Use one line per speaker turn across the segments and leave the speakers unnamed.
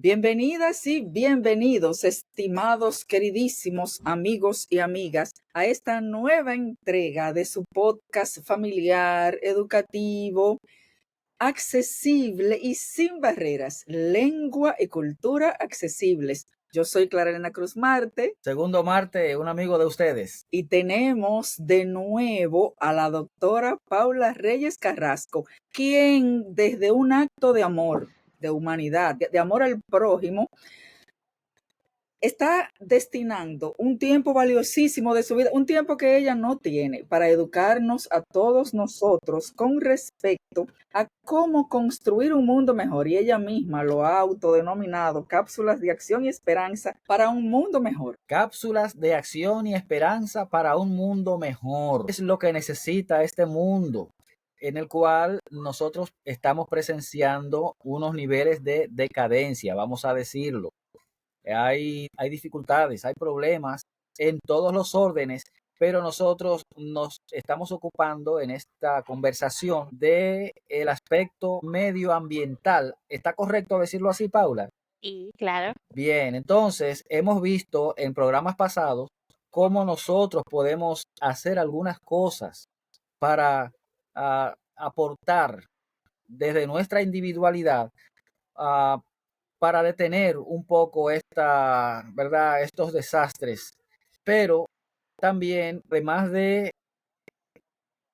Bienvenidas y bienvenidos, estimados, queridísimos amigos y amigas, a esta nueva entrega de su podcast familiar, educativo, accesible y sin barreras, lengua y cultura accesibles. Yo soy Clara Elena Cruz Marte.
Segundo Marte, un amigo de ustedes.
Y tenemos de nuevo a la doctora Paula Reyes Carrasco, quien desde un acto de amor, de humanidad, de amor al prójimo, está destinando un tiempo valiosísimo de su vida, un tiempo que ella no tiene, para educarnos a todos nosotros con respecto a cómo construir un mundo mejor. Y ella misma lo ha autodenominado Cápsulas de Acción y Esperanza para un mundo mejor.
Cápsulas de acción y esperanza para un mundo mejor. Es lo que necesita este mundo, en el cual nosotros estamos presenciando unos niveles de decadencia, vamos a decirlo. Hay dificultades, hay problemas en todos los órdenes, pero nosotros nos estamos ocupando en esta conversación del aspecto medioambiental. ¿Está correcto decirlo así, Paula?
Sí, claro.
Bien, entonces hemos visto en programas pasados cómo nosotros podemos hacer algunas cosas para aportar desde nuestra individualidad ah, para detener un poco ¿verdad? Estos desastres. Pero también, además de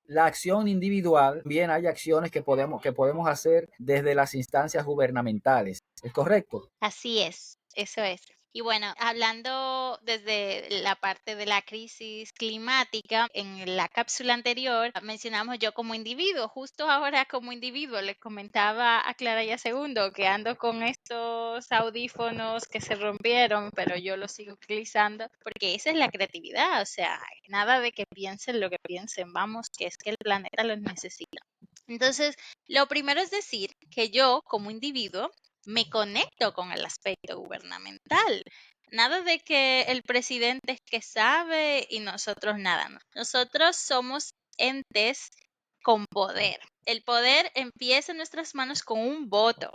la acción individual, bien hay acciones que podemos hacer desde las instancias gubernamentales. ¿Es correcto?
Así es, eso es. Y bueno, hablando desde la parte de la crisis climática, en la cápsula anterior mencionamos yo como individuo, justo ahora como individuo, les comentaba a Clara ya segundo que ando con estos audífonos que se rompieron, pero yo los sigo utilizando porque esa es la creatividad, o sea, nada de que piensen lo que piensen, vamos, que es que el planeta los necesita. Entonces, lo primero es decir que yo como individuo me conecto con el aspecto gubernamental. Nada de que el presidente es que sabe y nosotros nada. No. Nosotros somos entes con poder. El poder empieza en nuestras manos con un voto.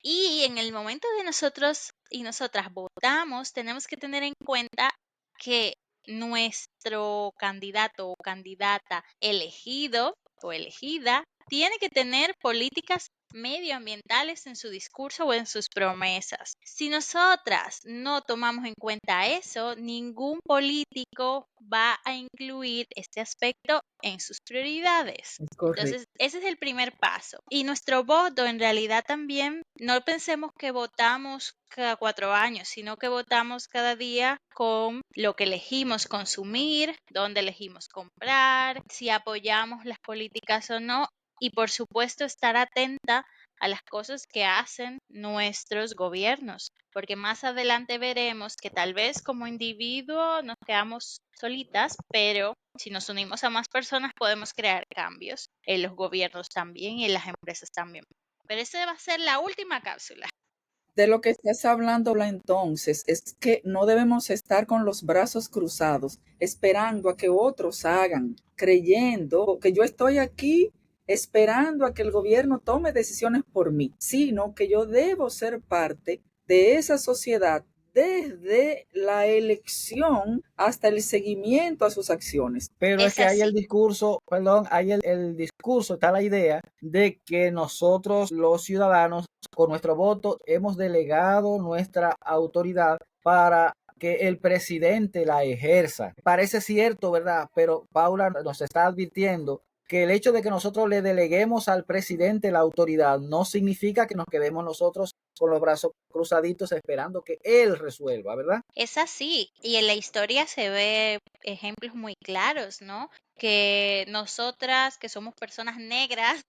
Y en el momento de nosotros y nosotras votamos, tenemos que tener en cuenta que nuestro candidato o candidata elegido o elegida tiene que tener políticas medioambientales en su discurso o en sus promesas. Si nosotras no tomamos en cuenta eso, ningún político va a incluir este aspecto en sus prioridades. Entonces, ese es el primer paso. Y nuestro voto, en realidad también, no pensemos que votamos cada 4 años, sino que votamos cada día con lo que elegimos consumir, dónde elegimos comprar, si apoyamos las políticas o no. Y por supuesto, estar atenta a las cosas que hacen nuestros gobiernos, porque más adelante veremos que tal vez como individuo nos quedamos solitas, pero si nos unimos a más personas podemos crear cambios en los gobiernos también y en las empresas también. Pero esa va a ser la última cápsula.
De lo que estás hablando entonces es que no debemos estar con los brazos cruzados, esperando a que otros hagan, creyendo que yo estoy aquí esperando a que el gobierno tome decisiones por mí, sino que yo debo ser parte de esa sociedad desde la elección hasta el seguimiento a sus acciones.
Pero es que hay el discurso, perdón, hay el discurso, está la idea de que nosotros los ciudadanos con nuestro voto hemos delegado nuestra autoridad para que el presidente la ejerza. Parece cierto, ¿verdad? Pero Paula nos está advirtiendo que el hecho de que nosotros le deleguemos al presidente la autoridad no significa que nos quedemos nosotros con los brazos cruzaditos esperando que él resuelva, ¿verdad?
Es así, y en la historia se ve ejemplos muy claros, ¿no? Que nosotras, que somos personas negras,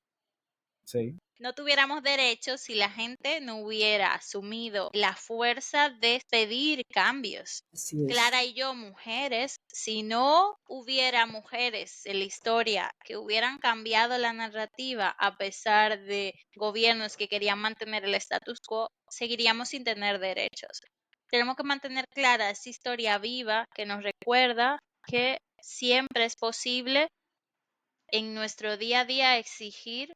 Sí.
no tuviéramos derechos si la gente no hubiera asumido la fuerza de pedir cambios.
Así es.
Clara y yo, mujeres, si no hubiera mujeres en la historia que hubieran cambiado la narrativa a pesar de gobiernos que querían mantener el status quo, seguiríamos sin tener derechos. Tenemos que mantener clara esa historia viva que nos recuerda que siempre es posible en nuestro día a día exigir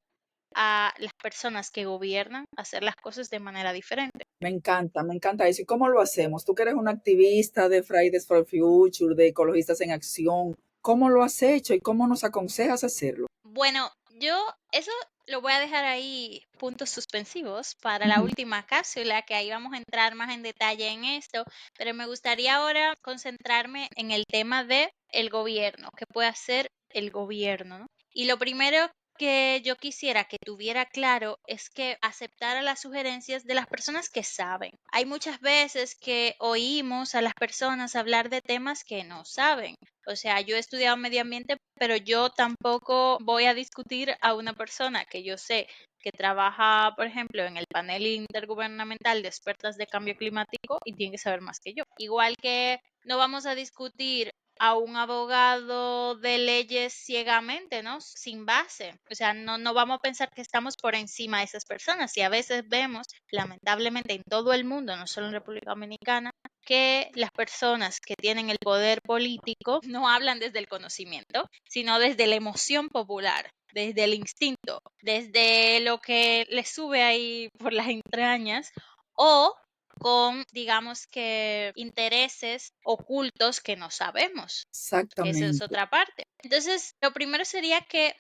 a las personas que gobiernan a hacer las cosas de manera diferente.
Me encanta eso. ¿Y cómo lo hacemos? Tú que eres una activista de Fridays for Future, de Ecologistas en Acción, ¿cómo lo has hecho y cómo nos aconsejas hacerlo?
Bueno, yo eso lo voy a dejar ahí puntos suspensivos para la
Ujú.
última cápsula, que ahí vamos a entrar más en detalle en esto, pero me gustaría ahora concentrarme en el tema de el gobierno, qué puede hacer el gobierno, ¿no? Y lo primero que yo quisiera que tuviera claro es que aceptara las sugerencias de las personas que saben. Hay muchas veces que oímos a las personas hablar de temas que no saben. O sea, yo he estudiado medio ambiente, pero yo tampoco voy a discutir a una persona que yo sé que trabaja, por ejemplo, en el panel intergubernamental de expertas de cambio climático y tiene que saber más que yo. Igual que no vamos a discutir a un abogado de leyes ciegamente, ¿no? Sin base. O sea, no vamos a pensar que estamos por encima de esas personas. Y a veces vemos, lamentablemente, en todo el mundo, no solo en República Dominicana, que las personas que tienen el poder político no hablan desde el conocimiento, sino desde la emoción popular, desde el instinto, desde lo que les sube ahí por las entrañas o con, digamos que, intereses ocultos que no sabemos, que esa es
Exactamente.
otra parte. Entonces, lo primero sería que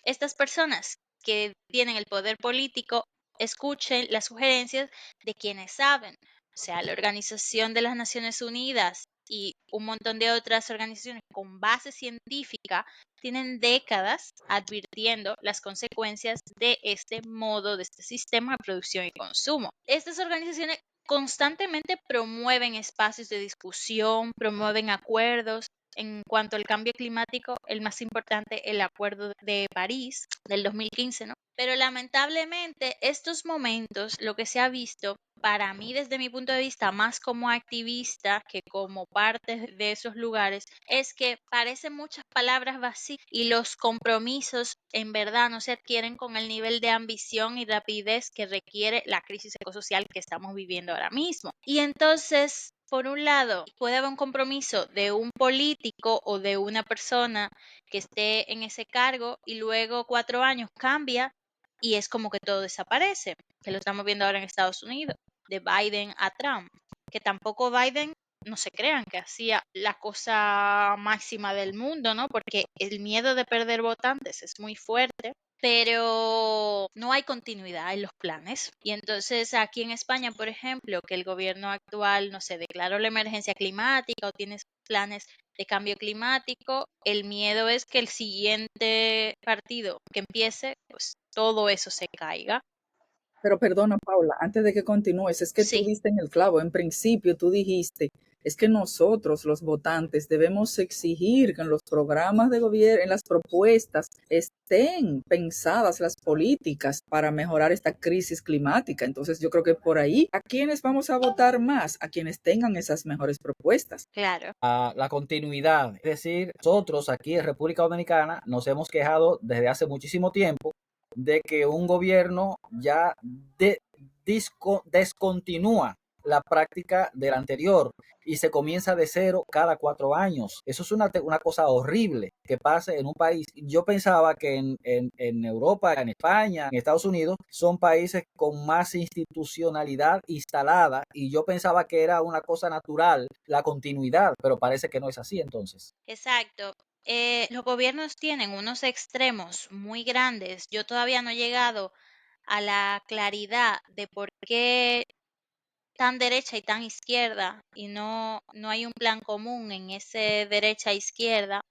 estas personas que tienen el poder político escuchen las sugerencias de quienes saben, o sea, la Organización de las Naciones Unidas y un montón de otras organizaciones con base científica tienen décadas advirtiendo las consecuencias de este modo, de este sistema de producción y consumo. Estas organizaciones constantemente promueven espacios de discusión, promueven acuerdos. En cuanto al cambio climático, el más importante, el Acuerdo de París del 2015, ¿no? Pero lamentablemente estos momentos, lo que se ha visto, para mí desde mi punto de vista, más como activista que como parte de esos lugares, es que parecen muchas palabras vacías y los compromisos en verdad no se adquieren con el nivel de ambición y rapidez que requiere la crisis ecosocial que estamos viviendo ahora mismo. Y entonces, por un lado, puede haber un compromiso de un político o de una persona que esté en ese cargo y luego 4 años cambia y es como que todo desaparece, que lo estamos viendo ahora en Estados Unidos, de Biden a Trump, que tampoco Biden, no se crean que hacía la cosa máxima del mundo, ¿no? Porque el miedo de perder votantes es muy fuerte, pero no hay continuidad en los planes. Y entonces aquí en España, por ejemplo, que el gobierno actual, no sé, declaró la emergencia climática o tiene planes de cambio climático, el miedo es que el siguiente partido que empiece, pues todo eso se caiga.
Pero perdona, Paula, antes de que continúes, es que tú
Sí,
diste en el clavo. En principio, tú dijiste, es que nosotros, los votantes, debemos exigir que en los programas de gobierno, en las propuestas, estén pensadas las políticas para mejorar esta crisis climática. Entonces, yo creo que por ahí, ¿a quiénes vamos a votar más? A quienes tengan esas mejores propuestas.
claro.
A la continuidad. Es decir, nosotros aquí en República Dominicana nos hemos quejado desde hace muchísimo tiempo de que un gobierno ya descontinúa la práctica del anterior y se comienza de cero cada 4 años. Eso es una cosa horrible que pase en un país. Yo pensaba que en Europa, en España, en Estados Unidos, son países con más institucionalidad instalada y yo pensaba que era una cosa natural la continuidad, pero parece que no es así entonces.
Exacto. Los gobiernos tienen unos extremos muy grandes. Yo todavía no he llegado a la claridad de por qué tan derecha y tan izquierda y no hay un plan común en ese derecha-izquierda.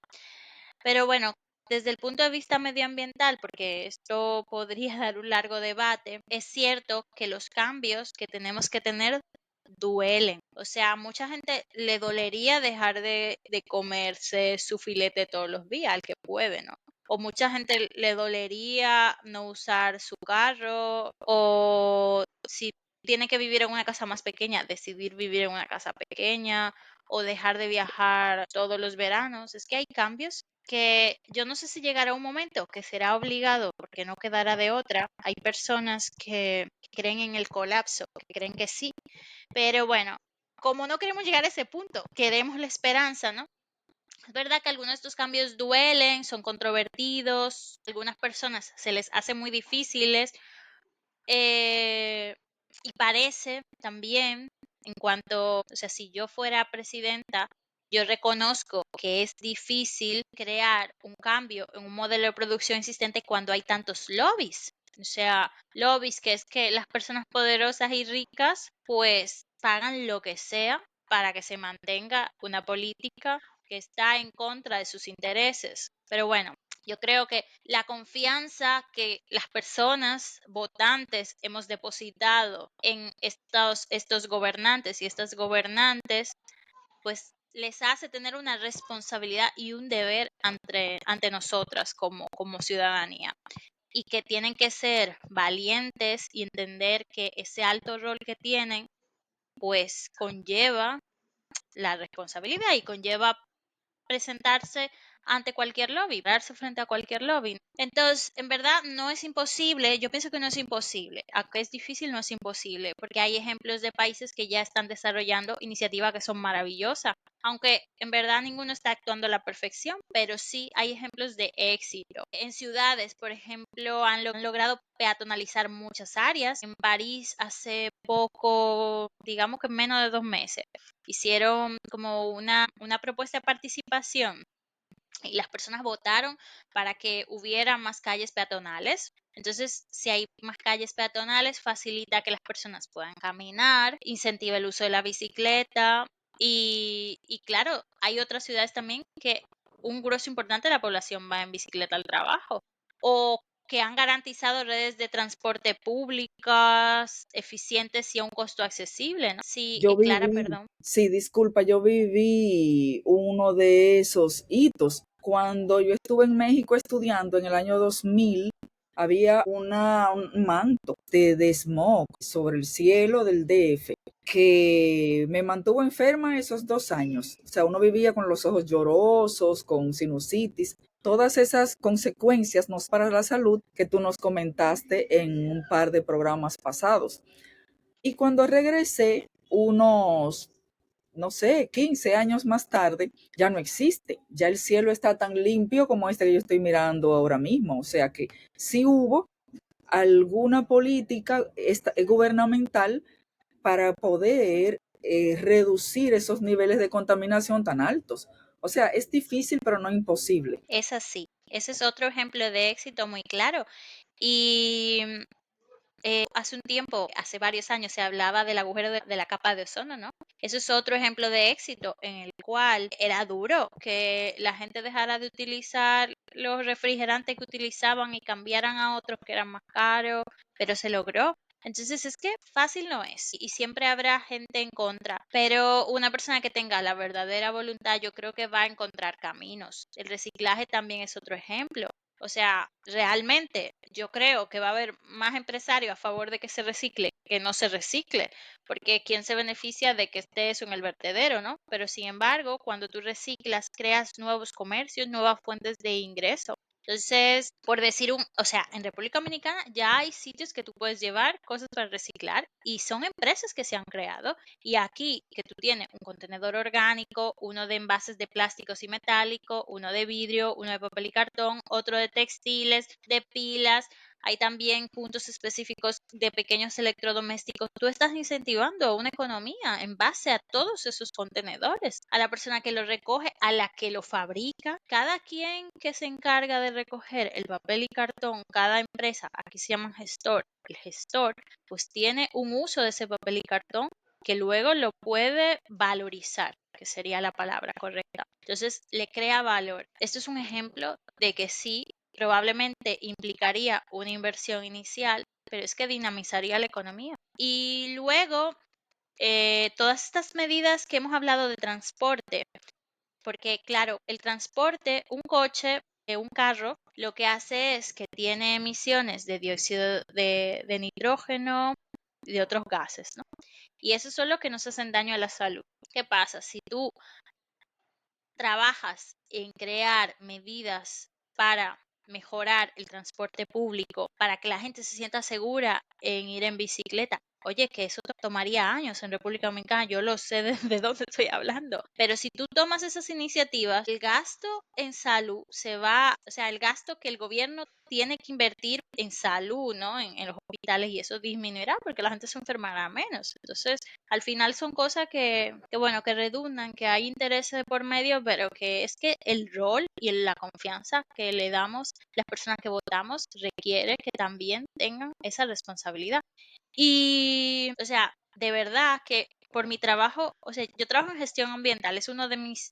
Pero bueno, desde el punto de vista medioambiental, porque esto podría dar un largo debate, es cierto que los cambios que tenemos que tener duelen. O sea, a mucha gente le dolería dejar de comerse su filete todos los días, al que puede, ¿no? O mucha gente le dolería no usar su carro, o si tiene que vivir en una casa más pequeña, decidir vivir en una casa pequeña, o dejar de viajar todos los veranos. Es que hay cambios que yo no sé si llegará un momento que será obligado porque no quedará de otra. Hay personas que creen en el colapso, que creen que sí, pero bueno, como no queremos llegar a ese punto, queremos la esperanza, ¿no? Es verdad que algunos de estos cambios duelen, son controvertidos, a algunas personas se les hace muy difíciles, y parece también, en cuanto, o sea, si yo fuera presidenta, yo reconozco que es difícil crear un cambio en un modelo de producción existente cuando hay tantos lobbies. O sea, lobbies que es que las personas poderosas y ricas pues pagan lo que sea para que se mantenga una política que está en contra de sus intereses. Pero bueno, yo creo que la confianza que las personas votantes hemos depositado en estos gobernantes y estas gobernantes, pues les hace tener una responsabilidad y un deber ante nosotras como ciudadanía. Y que tienen que ser valientes y entender que ese alto rol que tienen, pues conlleva la responsabilidad y conlleva presentarse ante cualquier lobby, pararse frente a cualquier lobby. Entonces, en verdad no es imposible, yo pienso que no es imposible, aunque es difícil, no es imposible, porque hay ejemplos de países que ya están desarrollando iniciativas que son maravillosas, aunque en verdad ninguno está actuando a la perfección, pero sí hay ejemplos de éxito. En ciudades, por ejemplo, han logrado peatonalizar muchas áreas. En París hace poco, digamos que en menos de 2 meses, hicieron como una propuesta de participación y las personas votaron para que hubiera más calles peatonales. Entonces, si hay más calles peatonales, facilita que las personas puedan caminar, incentiva el uso de la bicicleta y claro, hay otras ciudades también que un grueso importante de la población va en bicicleta al trabajo o que han garantizado redes de transporte públicas eficientes y a un costo accesible, ¿no? Sí,
Yo
Clara,
viví,
perdón.
sí, disculpa, yo viví uno de esos hitos. Cuando yo estuve en México estudiando en el año 2000, había un manto de smog sobre el cielo del DF que me mantuvo enferma esos 2 años. O sea, uno vivía con los ojos llorosos, con sinusitis, todas esas consecuencias no para la salud que tú nos comentaste en un par de programas pasados. Y cuando regresé, unos, no sé, 15 años más tarde, ya no existe. Ya el cielo está tan limpio como este que yo estoy mirando ahora mismo. O sea que sí hubo alguna política gubernamental para poder reducir esos niveles de contaminación tan altos. O sea, es difícil, pero no imposible.
Es así. Ese es otro ejemplo de éxito muy claro. Y hace un tiempo, hace varios años, se hablaba del agujero de la capa de ozono, ¿no? Eso es otro ejemplo de éxito en el cual era duro que la gente dejara de utilizar los refrigerantes que utilizaban y cambiaran a otros que eran más caros, pero se logró. Entonces es que fácil no es y siempre habrá gente en contra, pero una persona que tenga la verdadera voluntad yo creo que va a encontrar caminos. El reciclaje también es otro ejemplo. O sea, realmente yo creo que va a haber más empresarios a favor de que se recicle que no se recicle, porque ¿quién se beneficia de que esté eso en el vertedero, no? Pero sin embargo, cuando tú reciclas, creas nuevos comercios, nuevas fuentes de ingreso. Entonces, por decir o sea, en República Dominicana ya hay sitios que tú puedes llevar cosas para reciclar y son empresas que se han creado. Y aquí que tú tienes un contenedor orgánico, uno de envases de plásticos y metálico, uno de vidrio, uno de papel y cartón, otro de textiles, de pilas. Hay también puntos específicos de pequeños electrodomésticos. Tú estás incentivando una economía en base a todos esos contenedores, a la persona que lo recoge, a la que lo fabrica. Cada quien que se encarga de recoger el papel y cartón, cada empresa, aquí se llama gestor, el gestor, pues tiene un uso de ese papel y cartón que luego lo puede valorizar, que sería la palabra correcta. Entonces, le crea valor. Esto es un ejemplo de que sí, probablemente implicaría una inversión inicial, pero es que dinamizaría la economía. Y luego, todas estas medidas que hemos hablado de transporte, porque claro, el transporte, un coche, un carro, lo que hace es que tiene emisiones de dióxido de nitrógeno y de otros gases, ¿no? Y eso son los que nos hacen daño a la salud. ¿Qué pasa? Si tú trabajas en crear medidas para mejorar el transporte público, para que la gente se sienta segura en ir en bicicleta, Oye, que eso tomaría años en República Dominicana, yo lo sé de dónde estoy hablando, pero si tú tomas esas iniciativas, el gasto en salud se va, o sea, el gasto que el gobierno tiene que invertir en salud, ¿no? En los hospitales y eso disminuirá porque la gente se enfermará menos. Entonces, al final son cosas bueno, que redundan, que hay intereses de por medio, pero que es que el rol y la confianza que le damos las personas que votamos requiere que también tengan esa responsabilidad. Y, o sea, de verdad que por mi trabajo, o sea, yo trabajo en gestión ambiental, es uno de mis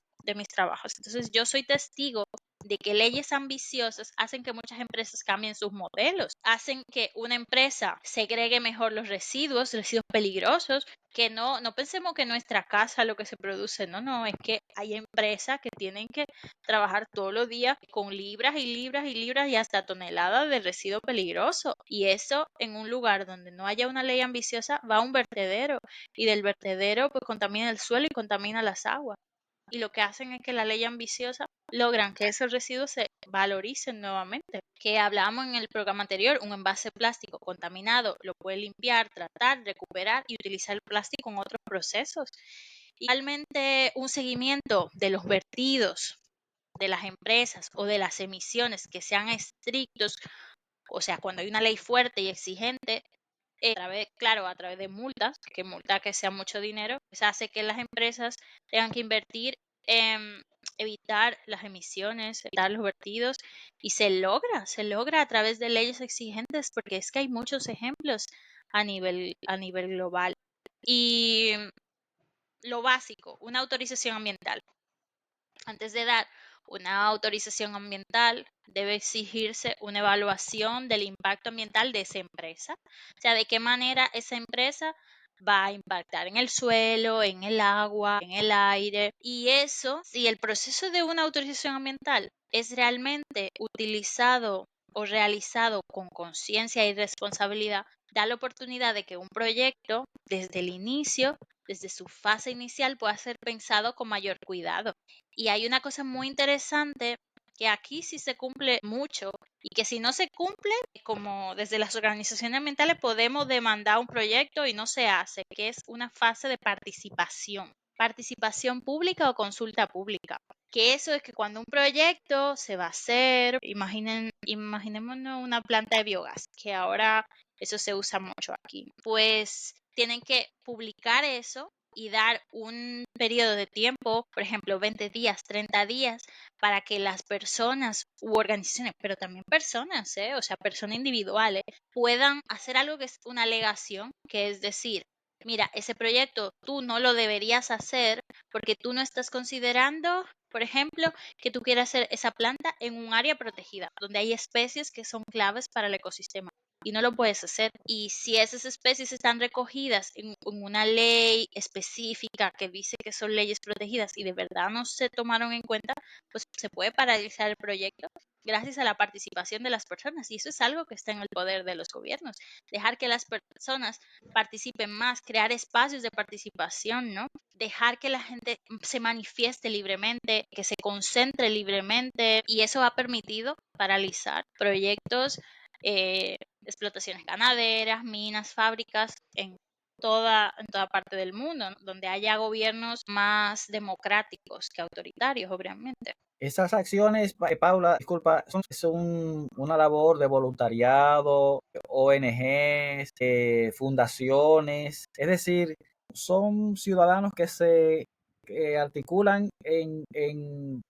trabajos. Entonces, yo soy testigo de que leyes ambiciosas hacen que muchas empresas cambien sus modelos, hacen que una empresa segregue mejor los residuos peligrosos, que no pensemos que en nuestra casa lo que se produce, no, es que hay empresas que tienen que trabajar todos los días con libras y libras y libras y hasta toneladas de residuo peligroso. Y eso en un lugar donde no haya una ley ambiciosa va a un vertedero y del vertedero pues contamina el suelo y contamina las aguas. Y lo que hacen es que la ley ambiciosa logran que esos residuos se valoricen nuevamente. Que hablábamos en el programa anterior, un envase plástico contaminado lo puede limpiar, tratar, recuperar y utilizar el plástico en otros procesos. Igualmente, un seguimiento de los vertidos de las empresas o de las emisiones que sean estrictos, o sea, cuando hay una ley fuerte y exigente, a través de multas, que multas que sean mucho dinero, pues hace que las empresas tengan que invertir en evitar las emisiones, evitar los vertidos, y se logra a través de leyes exigentes, porque es que hay muchos ejemplos a nivel global. Y lo básico, una autorización ambiental. Antes de dar una autorización ambiental, debe exigirse una evaluación del impacto ambiental de esa empresa. O sea, de qué manera esa empresa va a impactar en el suelo, en el agua, en el aire. Y eso, si el proceso de una autorización ambiental es realmente utilizado o realizado con conciencia y responsabilidad, da la oportunidad de que un proyecto, desde el inicio, desde su fase inicial, pueda ser pensado con mayor cuidado. Y hay una cosa muy interesante que aquí sí se cumple mucho y que si no se cumple, como desde las organizaciones ambientales podemos demandar un proyecto y no se hace, que es una fase de participación pública o consulta pública. Que eso es que cuando un proyecto se va a hacer, imaginémonos una planta de biogás, que ahora eso se usa mucho aquí, pues tienen que publicar eso y dar un periodo de tiempo, por ejemplo, 20 días, 30 días, para que las personas u organizaciones, pero también personas, o sea, personas individuales, puedan hacer algo que es una alegación, que es decir, mira, ese proyecto tú no lo deberías hacer porque tú no estás considerando, por ejemplo, que tú quieras hacer esa planta en un área protegida, donde hay especies que son claves para el ecosistema y no lo puedes hacer. Y si esas especies están recogidas en una ley específica que dice que son leyes protegidas y de verdad no se tomaron en cuenta, pues se puede paralizar el proyecto gracias a la participación de las personas. Y eso es algo que está en el poder de los gobiernos. Dejar que las personas participen más, crear espacios de participación, ¿no? Dejar que la gente se manifieste libremente, que se concentre libremente, y eso ha permitido paralizar proyectos, explotaciones ganaderas, minas, fábricas en toda parte del mundo, ¿no? Donde haya gobiernos más democráticos que autoritarios, obviamente.
Esas acciones, Paula, disculpa, son una labor de voluntariado, ONGs, fundaciones, es decir, son ciudadanos que se articulan en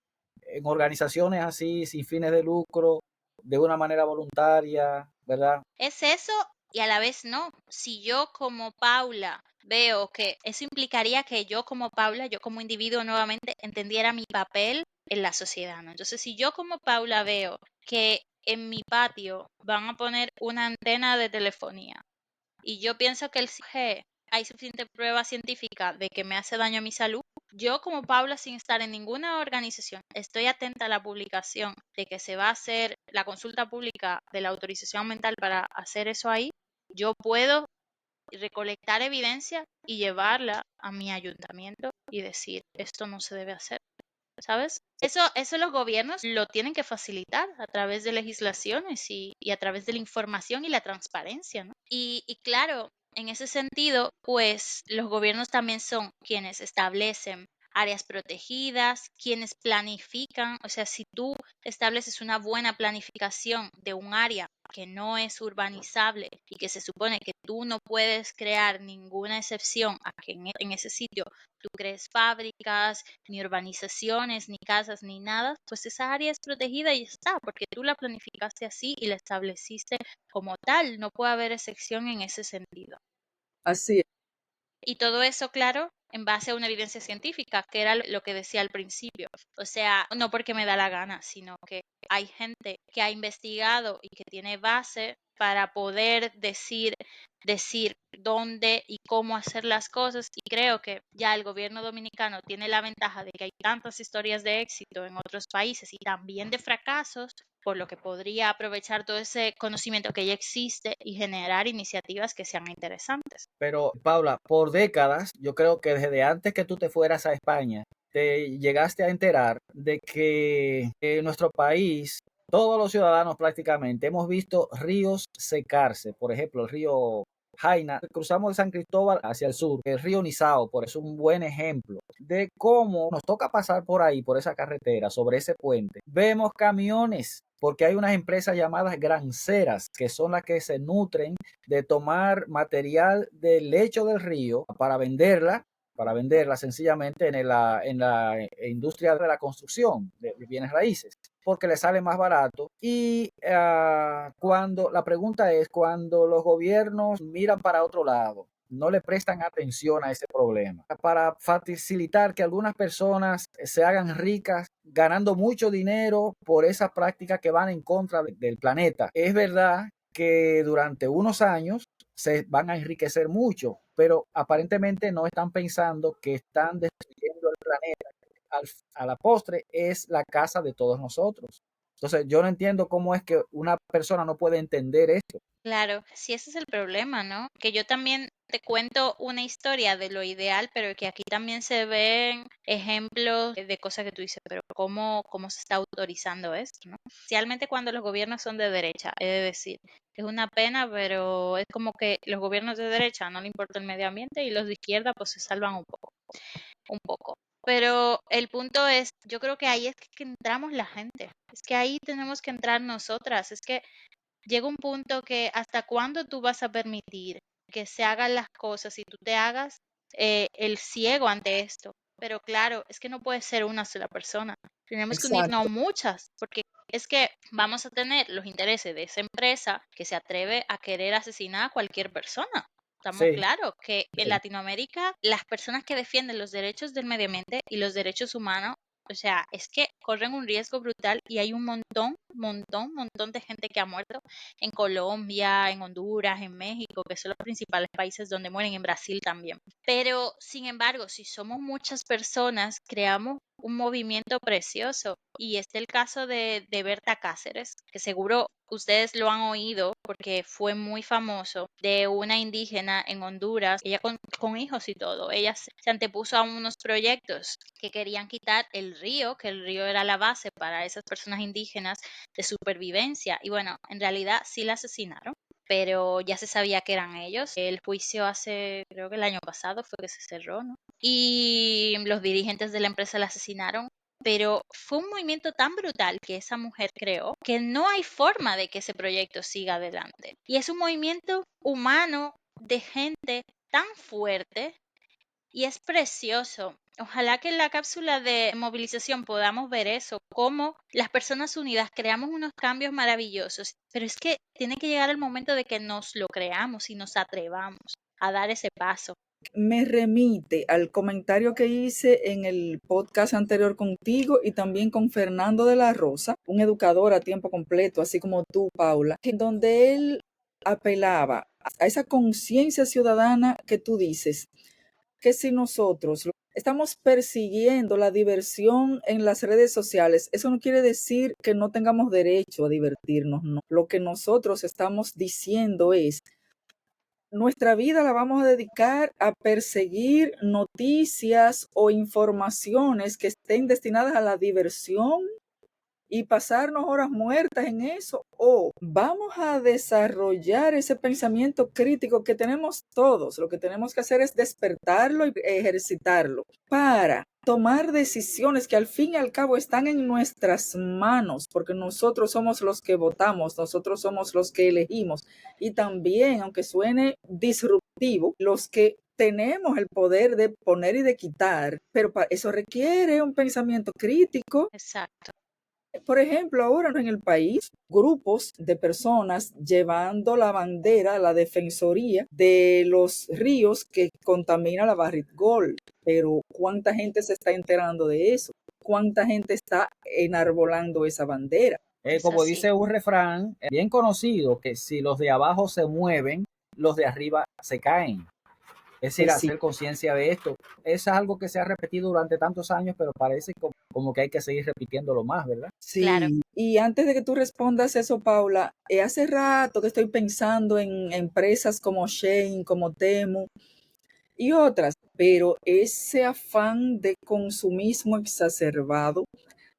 organizaciones así, sin fines de lucro, de una manera voluntaria, ¿verdad?
Es eso y a la vez no. Si yo como Paula veo que eso implicaría que yo como Paula, yo como individuo nuevamente entendiera mi papel en la sociedad, ¿no? Entonces, si yo como Paula veo que en mi patio van a poner una antena de telefonía y yo pienso que el 5G hay suficiente prueba científica de que me hace daño a mi salud, yo como Paula, sin estar en ninguna organización, estoy atenta a la publicación de que se va a hacer la consulta pública de la autorización ambiental para hacer eso ahí. Yo puedo recolectar evidencia y llevarla a mi ayuntamiento y decir, esto no se debe hacer, ¿sabes? Eso los gobiernos lo tienen que facilitar a través de legislaciones y a través de la información y la transparencia, ¿no? Y claro, En ese sentido, pues los gobiernos también son quienes establecen áreas protegidas, quienes planifican, o sea, si tú estableces una buena planificación de un área que no es urbanizable y que se supone que tú no puedes crear ninguna excepción a que en ese sitio tú crees fábricas, ni urbanizaciones, ni casas, ni nada, pues esa área es protegida y ya está, porque tú la planificaste así y la estableciste como tal, no puede haber excepción en ese sentido.
Así es.
Y todo eso, claro, en base a una evidencia científica, que era lo que decía al principio. O sea, no porque me da la gana, sino que hay gente que ha investigado y que tiene base para poder decir dónde y cómo hacer las cosas. Y creo que ya el gobierno dominicano tiene la ventaja de que hay tantas historias de éxito en otros países y también de fracasos, por lo que podría aprovechar todo ese conocimiento que ya existe y generar iniciativas que sean interesantes.
Pero, Paula, por décadas, yo creo que desde antes que tú te fueras a España, te llegaste a enterar de que en nuestro país, todos los ciudadanos prácticamente hemos visto ríos secarse. Por ejemplo, el río Jaina, cruzamos de San Cristóbal hacia el sur, el río Nizao, por eso es un buen ejemplo de cómo nos toca pasar por ahí, por esa carretera, sobre ese puente. Vemos camiones, porque hay unas empresas llamadas granceras, que son las que se nutren de tomar material del lecho del río para venderla sencillamente en la industria de la construcción de bienes raíces, porque le sale más barato. Y cuando la pregunta es, cuando los gobiernos miran para otro lado, no le prestan atención a ese problema, para facilitar que algunas personas se hagan ricas ganando mucho dinero por esas prácticas que van en contra del planeta. Es verdad que durante unos años se van a enriquecer mucho, pero aparentemente no están pensando que están destruyendo el planeta. A la postre es la casa de todos nosotros. Entonces, yo no entiendo cómo es que una persona no puede entender esto.
Claro, sí, ese es el problema, ¿no? Que yo también te cuento una historia de lo ideal, pero que aquí también se ven ejemplos de cosas que tú dices, pero ¿cómo se está autorizando esto, ¿no? Especialmente cuando los gobiernos son de derecha, es decir, es una pena, pero es como que los gobiernos de derecha no le importa el medio ambiente y los de izquierda pues se salvan un poco. Pero el punto es, yo creo que ahí es que entramos la gente, es que ahí tenemos que entrar nosotras, es que llega un punto que hasta cuándo tú vas a permitir que se hagan las cosas y tú te hagas el ciego ante esto. Pero claro, es que no puede ser una sola persona. Tenemos que unirnos
Exacto,
muchas, porque es que vamos a tener los intereses de esa empresa que se atreve a querer asesinar a cualquier persona. Estamos
Sí,
claros que en
sí,
Latinoamérica las personas que defienden los derechos del medio ambiente y los derechos humanos, o sea, es que corren un riesgo brutal y hay un montón de gente que ha muerto en Colombia, en Honduras, en México, que son los principales países donde mueren, en Brasil también. Pero, sin embargo, si somos muchas personas, creamos un movimiento precioso. Y este es el caso de Berta Cáceres, que seguro ustedes lo han oído porque fue muy famoso, de una indígena en Honduras, ella con hijos y todo. Ella se antepuso a unos proyectos que querían quitar el río, que el río era la base para esas personas indígenas de supervivencia. Y bueno, en realidad sí la asesinaron, pero ya se sabía que eran ellos. El juicio hace, creo que el año pasado fue que se cerró, ¿no? Y los dirigentes de la empresa la asesinaron. Pero fue un movimiento tan brutal que esa mujer creó que no hay forma de que ese proyecto siga adelante. Y es un movimiento humano de gente tan fuerte y es precioso. Ojalá que en la cápsula de movilización podamos ver eso, cómo las personas unidas creamos unos cambios maravillosos, pero es que tiene que llegar el momento de que nos lo creamos y nos atrevamos a dar ese paso.
me remite al comentario que hice en el podcast anterior contigo y también con Fernando de la Rosa, un educador a tiempo completo, así como tú, Paula, en donde él apelaba a esa conciencia ciudadana que tú dices, que si nosotros estamos persiguiendo la diversión en las redes sociales, eso no quiere decir que no tengamos derecho a divertirnos, no. Lo que nosotros estamos diciendo es, nuestra vida la vamos a dedicar a perseguir noticias o informaciones que estén destinadas a la diversión y pasarnos horas muertas en eso, o vamos a desarrollar ese pensamiento crítico que tenemos todos. Lo que tenemos que hacer es despertarlo y ejercitarlo para tomar decisiones que al fin y al cabo están en nuestras manos, porque nosotros somos los que votamos, nosotros somos los que elegimos, y también, aunque suene disruptivo, los que tenemos el poder de poner y de quitar, pero eso requiere un pensamiento crítico.
Exacto.
Por ejemplo, ahora en el país, grupos de personas llevando la bandera, la defensoría de los ríos que contamina la Barrick Gold. Pero ¿cuánta gente se está enterando de eso? ¿Cuánta gente está enarbolando esa bandera?
Como dice un refrán bien conocido, que si los de abajo se mueven, los de arriba se caen. Es decir,
Pues sí.
hacer conciencia de esto. Es algo que se ha repetido durante tantos años, pero parece como que hay que seguir repitiéndolo más, ¿verdad?
Sí,
Claro.
Y antes de que tú respondas eso, Paula, hace rato que estoy pensando en empresas como Shein, como Temu y otras, pero ese afán de consumismo exacerbado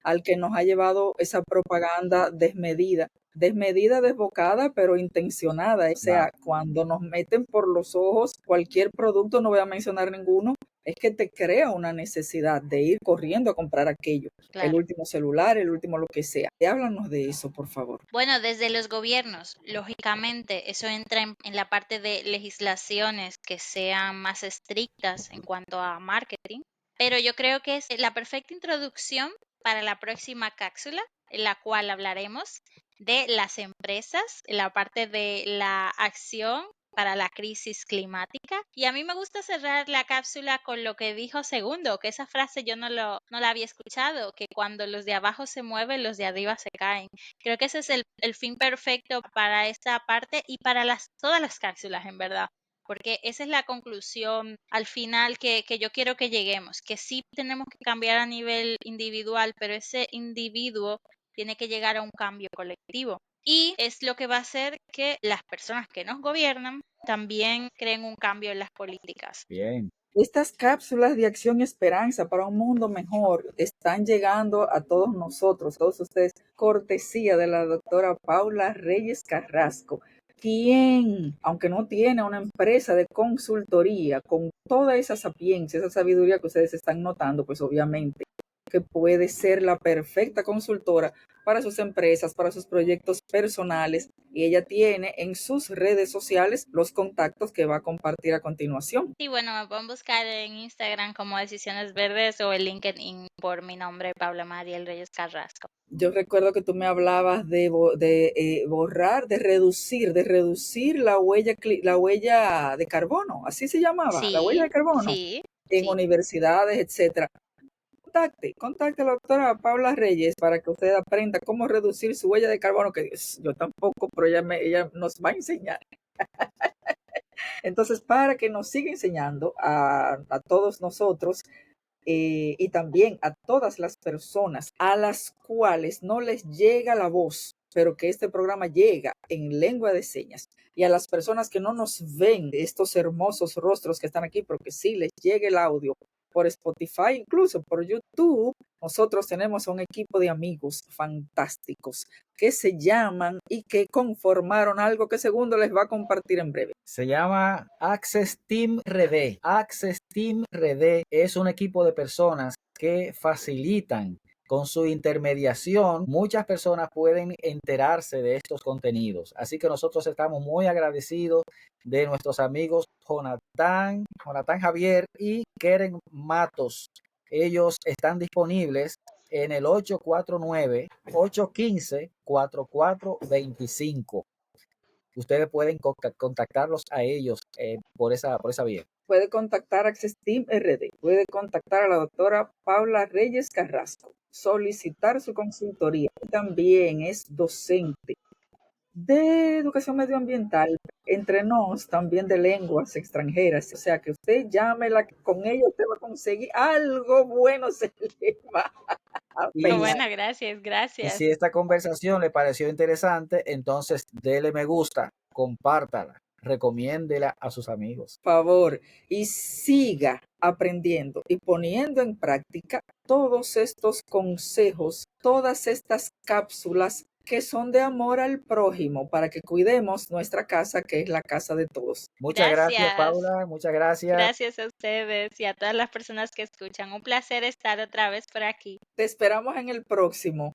al que nos ha llevado esa propaganda desmedida, desbocada, pero intencionada. O sea, cuando nos meten por los ojos cualquier producto, no voy a mencionar ninguno, es que te crea una necesidad de ir corriendo a comprar aquello, el último celular, el último lo que sea. Háblanos de eso, por favor.
Bueno, desde los gobiernos, lógicamente, eso entra en la parte de legislaciones que sean más estrictas en cuanto a marketing, pero yo creo que es la perfecta introducción para la próxima cápsula, en la cual hablaremos de las empresas, la parte de la acción para la crisis climática. Y a mí me gusta cerrar la cápsula con lo que dijo Segundo, que esa frase yo no la había escuchado, que cuando los de abajo se mueven, los de arriba se caen. Creo que ese es el fin perfecto para esta parte y para todas las cápsulas, en verdad. Porque esa es la conclusión al final que yo quiero que lleguemos, que sí tenemos que cambiar a nivel individual, pero ese individuo tiene que llegar a un cambio colectivo. Y es lo que va a hacer que las personas que nos gobiernan también creen un cambio en las políticas.
Bien.
Estas cápsulas de acción y esperanza para un mundo mejor están llegando a todos nosotros, todos ustedes, cortesía de la doctora Paula Reyes Carrasco, quien, aunque no tiene una empresa de consultoría con toda esa sapiencia, esa sabiduría que ustedes están notando, pues obviamente que puede ser la perfecta consultora para sus empresas, para sus proyectos personales, y ella tiene en sus redes sociales los contactos que va a compartir a continuación.
Sí, bueno, me pueden buscar en Instagram como Decisiones Verdes o en LinkedIn por mi nombre, Paula Mariel Reyes Carrasco.
Yo recuerdo que tú me hablabas de borrar, de reducir la huella de carbono, así se llamaba, la huella de carbono,
Sí.
universidades, etcétera. Contacte a la doctora Paula Reyes para que usted aprenda cómo reducir su huella de carbono, que yo tampoco, pero ella nos va a enseñar. Entonces, para que nos siga enseñando a todos nosotros y también a todas las personas a las cuales no les llega la voz, pero que este programa llega en lengua de señas, y a las personas que no nos ven, estos hermosos rostros que están aquí, porque sí les llega el audio por Spotify, incluso por YouTube. Nosotros tenemos un equipo de amigos fantásticos que se llaman y que conformaron algo que Segundo les va a compartir en breve.
Se llama Access Team RD. Access Team RD es un equipo de personas que facilitan con su intermediación. Muchas personas pueden enterarse de estos contenidos. Así que nosotros estamos muy agradecidos de nuestros amigos Jonathan Javier y Keren Matos. Ellos están disponibles en el 849-815-4425. Ustedes pueden contactarlos a ellos por esa vía.
Puede contactar a Access Team RD, puede contactar a la doctora Paula Reyes Carrasco, solicitar su consultoría. También es docente de educación medioambiental, entre nos también de lenguas extranjeras. O sea que usted llámela, con ella usted va a conseguir algo bueno, se le va a
Y,
Qué
pegar.
buena, gracias,
y
gracias.
si esta conversación le pareció interesante, entonces dele me gusta, compártala. recomiéndela a sus amigos.
Favor, y siga aprendiendo y poniendo en práctica todos estos consejos, todas estas cápsulas que son de amor al prójimo para que cuidemos nuestra casa, que es la casa de todos.
Muchas gracias,
Gracias.
Paula. Muchas gracias.
Gracias a ustedes y a todas las personas que escuchan. Un placer estar otra vez por aquí.
Te esperamos en el próximo.